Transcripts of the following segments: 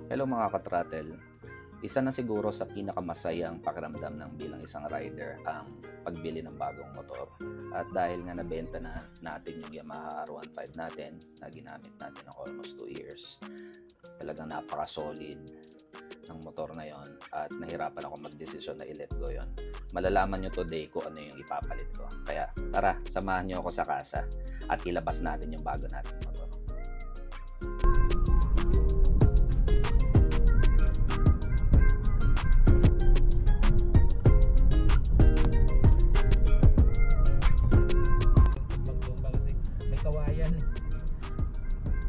Hello mga katratel. Isa na siguro sa pinakamasayang pakiramdam ng bilang isang rider ang pagbili ng bagong motor. At dahil nga nabenta na natin yung Yamaha R15 natin na ginamit natin ng almost 2 years, talagang napaka-solid ng motor na yon at nahirapan ako magdesisyon na i-let go yon. Malalaman nyo today kung ano yung ipapalit ko. Kaya tara, samahan nyo ako sa kasa at ilabas natin yung bago natin motor.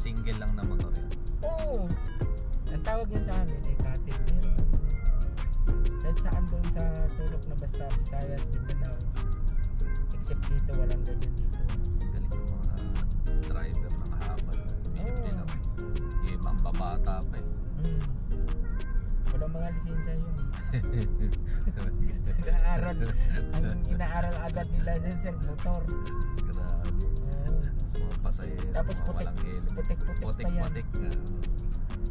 Single lang na motor yun. Oo. Ang tawag yan sa amin ay cutting. Kahit saan doon sa sulok na basta Visayas, Mindanao. Except dito, walang ganyan dito. Galing ng mga driver ng habal. Bihip din ako. Yung ibang babata pa eh. Walang mga lisensya yun. Inaaral agad nila dyan sa motor. Grabe. Mga pasahero, Tapos mga walang helmet. putik-putik pa yan.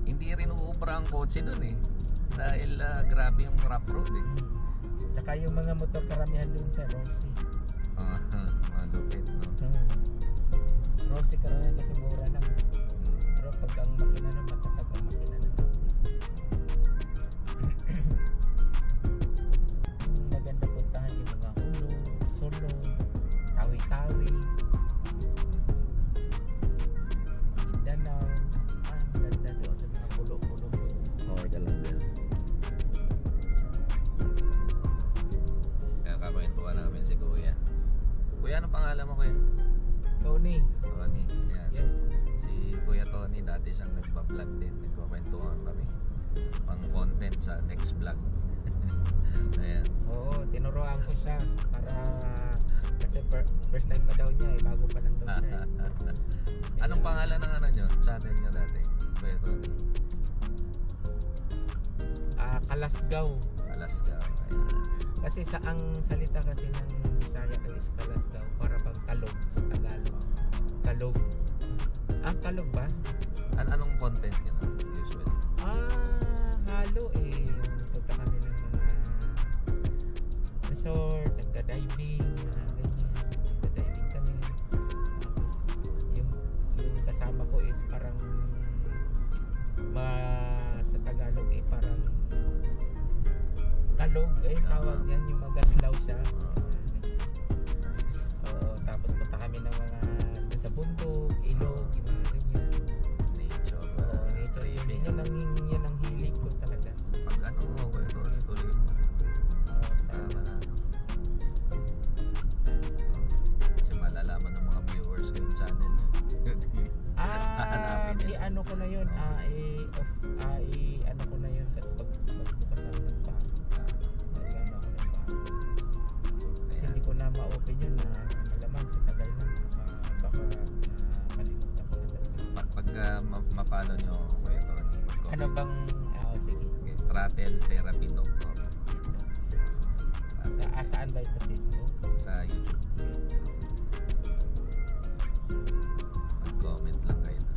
Hindi rin uubra ang kotse dun eh. Dahil grabe yung rough road eh. Tsaka yung mga motor karamihan doon sa Rossi. Mga lupit, no? Rossi karamihan kasi mura lang. Pero pag ang makina na, matatag ang makina na. Maganda puntahan yung mga Ulo, Solo, Tawi-Tawi, Mindanao. Ang ganda doon sa mga pulo-pulo. Okay ka lang dyan. Kaya kakwentuhan namin si Kuya. Kuya, anong pangalan mo Kuya? Tony. Tony. Yan. Yes. Si Kuya Tony, dati siyang nagpa-vlog din. Nagkukwentuhan kami. Pang content sa next vlog. Ayan. Oo, tinuruan ko siya para kasi first time pa daw niya eh, bago pa lang daw siya. Anong pangalan ng ano nyo? Channel nyo dati? Kuya Tony? Kalasgaw. Alaska. Ayan. Kasi sa ang salita kasi ng Bisaya is Kalasgaw para bang kalog sa Tagalog. Kalog. Ang kalog ba? Anong content nyo na usually? Halo eh. Punta kami ng mga resort, nagka-diving, ganyan. Nagka-diving kami. Tapos yung kasama ko is parang sa Tagalog eh parang kalog eh tawag yan, yung magaslaw siya. So tapos punta kami ng mga sa bundok, ilog, yung mga ganyan. Nature. Nature yan ang hilig ko talaga. Pag ano, Kuya Tony, tuloy mo. Sana. Kasi malalaman ng mga viewers ko yung channel nyo. Hanapin nila. I-ano ko na yun, i-ano ko na yun kasi magbukas ako ng bag. Ano ako ng bag. Kasi Ayan. hindi ko na ma-open yun na malamang sa tagal na baka malimutan ko na talaga. Pag mapalo nyo, Kuya Tony, mag-comment. Ano bang, sige. Okay. Throttle Therapy Doctor. Saan ba yun sa Facebook? Sa YouTube. Mag-comment lang kayo na.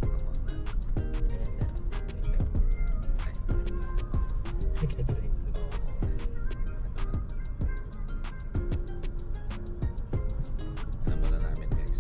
Promote na. Ayan sir. Alam mo na namin guys.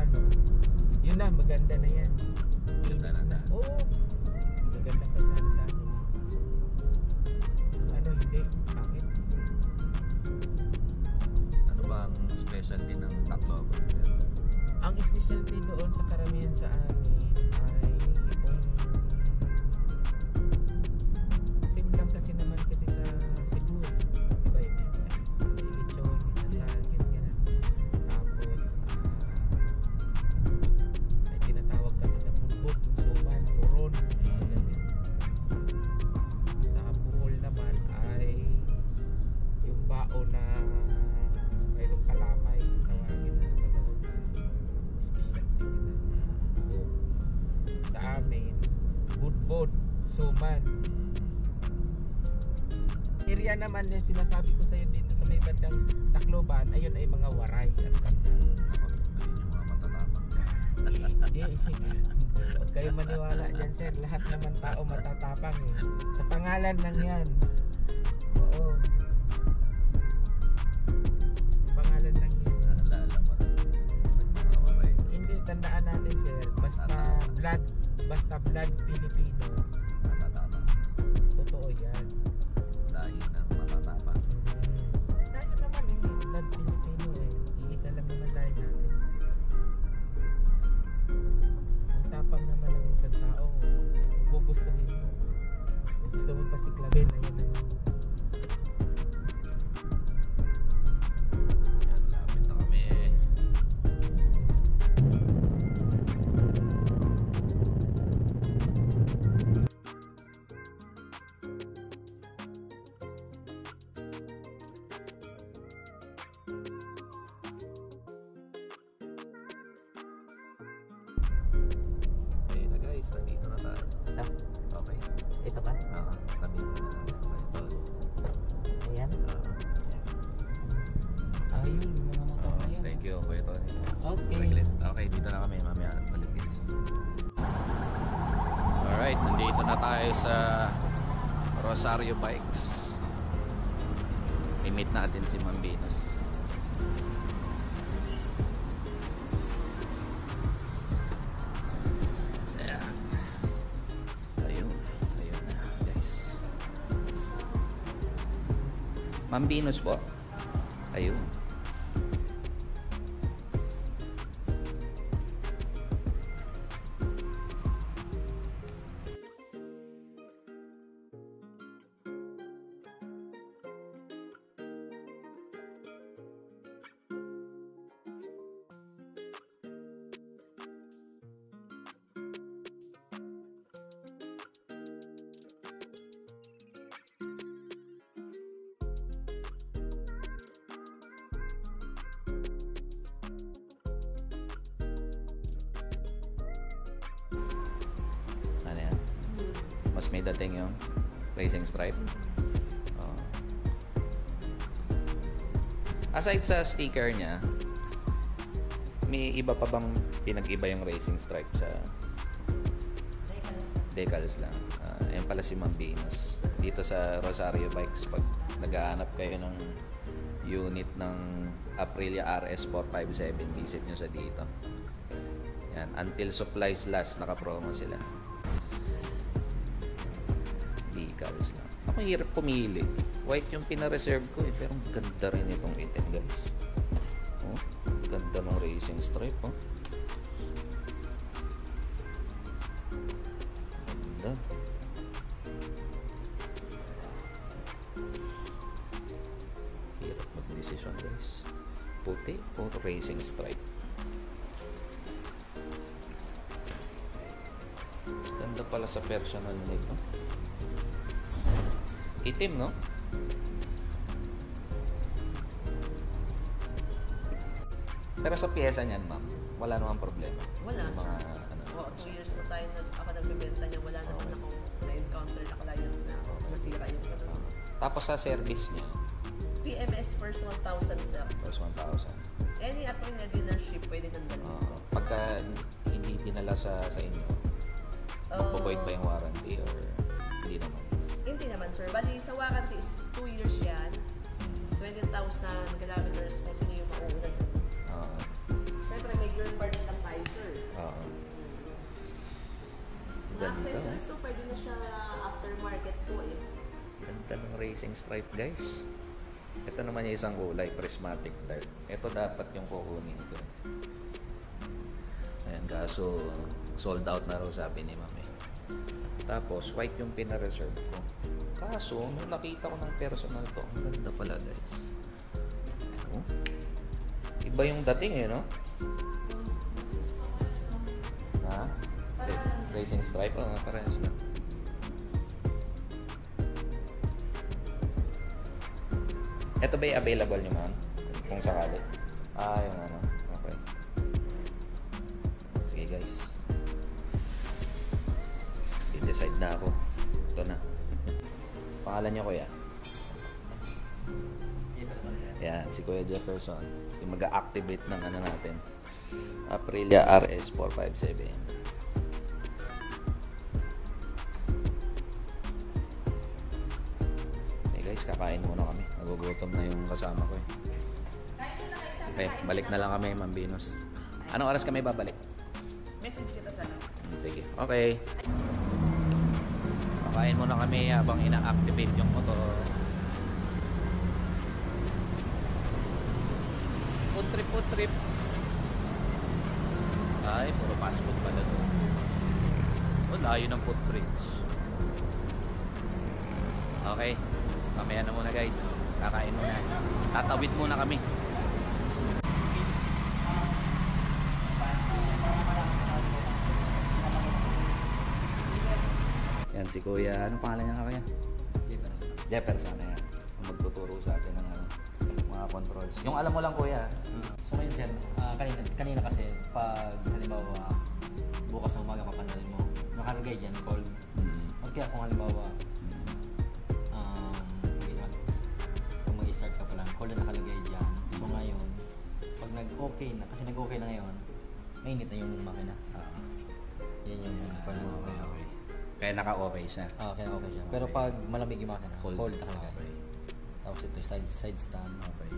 ano, yun na, maganda na yan. Maganda Linis na. Oo. Maganda pa sana sa amin. Ang ano, hindi. Pangit. Ano ba ang specialty ng Tacloban? Ang specialty doon sa karamihan sa amin ay itong same lang kasi naman kasi sa Cebu. Diba yun? May lechon, minasal, ganyan. Tapos, may tinatawag kami na budbud, yung suman, puron. Ganyan. Sa Bohol naman ay yung bao na mayroong kalamay. Tawagin na doon. Specialty nila. Sa amin, budbud, suman. Area naman yung sinasabi ko sa iyo dito sa may bandang Tacloban, ayun ay mga waray at kanal. Ako, ayun yung mga matatapang. Hindi, huwag kayo maniwala dyan sir, lahat naman tao matatapang eh. Sa pangalan lang yan. Oo. Sa pangalan lang yan. Naalala mo na. Mga waray. Hindi, tandaan natin sir, basta blood Filipino, Matatapang. totoo yan. Dahil ng matatapang. Tayo naman eh, blood Filipino eh. Iisa lang naman tayo natin. Ang tapang naman ng isang tao, gugustuhin mo. Kung gusto mo pasiklabin, ayun naman. Yan, lapit na kami eh. Okay na guys, nandito na tayo. Ah, Okay. ito ba? Tabi na. Okay, Ayan. yan. Ayun, mga motor na yun. Thank you, Kuya Tony. Okay. Saglit. Okay, dito na kami. Mamaya balik guys. Alright, nandito na tayo sa Rosario Bikes. I-meet natin si Ma'am Venus. Ayan. Ayun. Ayun na guys. Ma'am Venus po. Ayun. Ano yan? Mas may dating yung racing stripe. Oh. Aside sa sticker niya, may iba pa bang pinag-iba yung racing stripe sa decals lang? Ayan pala si Ma'am Venus. Dito sa Rosario Bikes, pag naghahanap kayo ng unit ng Aprilia RS 457, visit nyo sa dito. Yan, until supplies last, naka-promo sila. Decals lang. Ako hirap pumili. White yung pina-reserve ko eh, pero ganda rin itong item guys. Oh, ganda ng racing stripe oh. Ganda. Hirap mag-decision guys. Puti o racing stripe. Ganda pala sa personal nito. Itim, no? Pero sa pyesa niyan, ma'am, wala namang problema. Wala. Yung mga, ano, Oo, 2 years na tayo ako nagbibenta niya. Wala naman akong na-encounter na client na masira yung gano'n. Tapos sa service niya, PMS first 1,000 sa first 1,000. any Aprilia dealership pwede nang dalhin. Pagka hindi dinala sa inyo, magpo-void ba yung warranty or hindi naman? Hindi naman sir. Bali sa warranty is 2 years yan. 20,000 kilometers kung sino yung mauuna. Siyempre may gear parts lang Ganda. Accessories, so pwede na siya aftermarket po eh. Ganda ng racing stripe, guys. Ito naman yung isang kulay, prismatic dark. Ito dapat yung kukunin ko. Ayan, kaso sold out na raw sabi ni Mami. Tapos, white yung pina-reserve ko. Kaso, nung nakita ko ng personal to, ang ganda pala, guys. Oh. Iba yung dating eh, no? Ha? Racing stripe? Oh, parehas na. Ito ba yung available nyo, ma'am? Kung sakali. Ah, yung ano. Okay. Sige, guys. I-decide na ako. Ito na. Pangalan niyo, kuya? Yan, si Kuya Jefferson. Yung mag-activate ng ano natin. Aprilia RS457. Okay, guys, kakain muna kami. Nagugutom na yung kasama ko eh. Okay, balik na lang kami, Ma'am Venus. Anong oras kami babalik? Message kita sana. Sige, okay. Kakain muna kami habang ina-activate yung motor. Food trip. Ay, puro fast food pala doon. Oh, layo ng footprints. Okay, mamaya na muna guys. Kakain muna. Tatawid muna kami. Yan si Kuya. Anong pangalan niya kaya? Jefferson na yan. Ang magtuturo sa atin ng mga controls. Yung alam mo lang, Kuya. So ngayon sir, kanina kasi pag halimbawa bukas ng umaga papandalin mo, nakalagay dyan cold. Kaya kung halimbawa kung mag-start ka pa lang, cold na nakalagay dyan. So ngayon, pag nag-okay na, kasi nag-okay na ngayon, mainit na yung makina. Yan yung Okay. Kaya naka-okay siya. kaya okay siya. Pero pag malamig yung makina, cold nakalagay. Okay. Tapos ito side stand. Okay.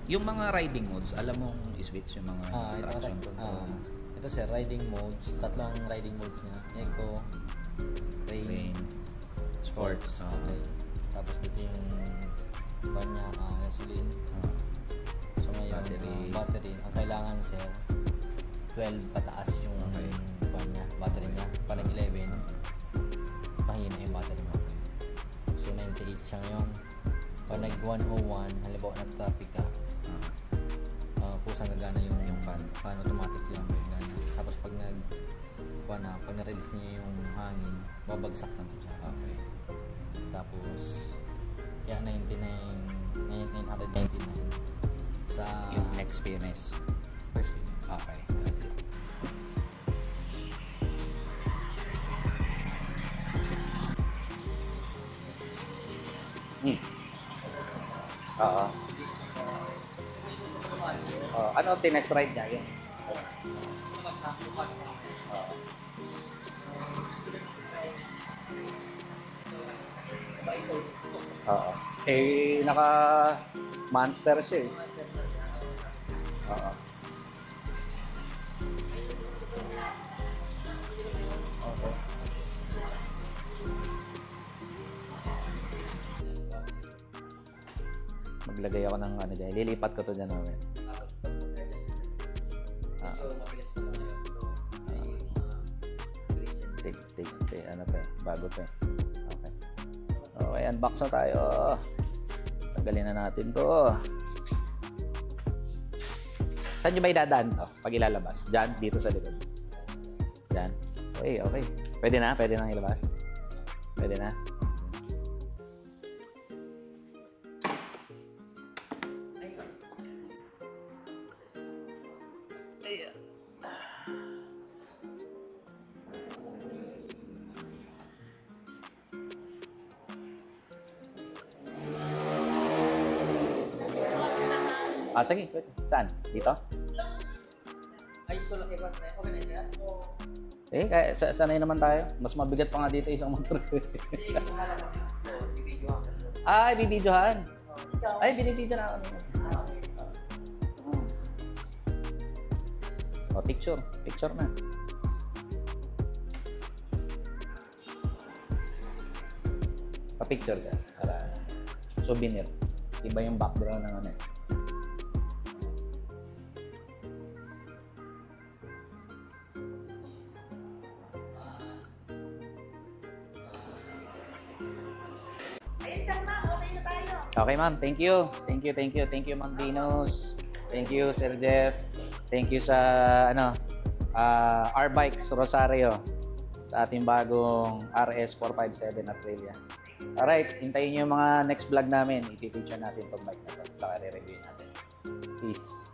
Yung mga riding modes, alam mong i-switch yung mga traction control. Ito sir, riding modes. Tatlong riding modes niya. Eco, Rain, Sports. Okay. Tapos dito yung van niya, gasoline. So ngayon, battery. Ang kailangan sir, 12 pataas yung van niya, battery niya. Parang 11, mahina yung battery mo. So 98 siya ngayon. Pag nag-101, halimbawa na-traffic ka, kusang gagana yung fan automatic lang gagana. Tapos pag pag na-release niya yung hangin, babagsak naman siya. Okay. Tapos kaya 999 sa Yung experience. first wheels. Okay. Oo. Ano tinest ride niya yun? Oo. Eh, naka monster siya eh. Oo. Okay. Maglagay ako ng ano dyan. Lilipat ko to dyan namin. Ano pa eh. Bago pa eh. Okay. Okay, unbox na tayo. Tanggalin na natin to. Saan nyo ba idadaan to? Pag ilalabas? Diyan, dito sa likod. Diyan. Okay, okay. Pwede na? Pwede na ilabas? Pwede na? Sige. Saan? Dito? Ay, ito lang iba. Okay na siya? Eh, kaya sanay naman tayo. Mas mabigat pa nga dito isang motor. Ay, bibidyohan. Ay, binibidyo na ako. O, picture. Picture na. Pa-picture ka. Para souvenir. Iba yung background ng ano eh. Ayun, sir, ma'am. Okay na tayo. Okay, ma'am. Thank you. Thank you, thank you. Thank you, Ma'am Venus. Thank you, Sir Jeff. Thank you sa R-Bikes Rosario sa ating bagong RS457 Aprilia. Alright, hintayin nyo yung mga next vlog namin. I-feature natin itong bike na ito. Saka re-review natin. Peace.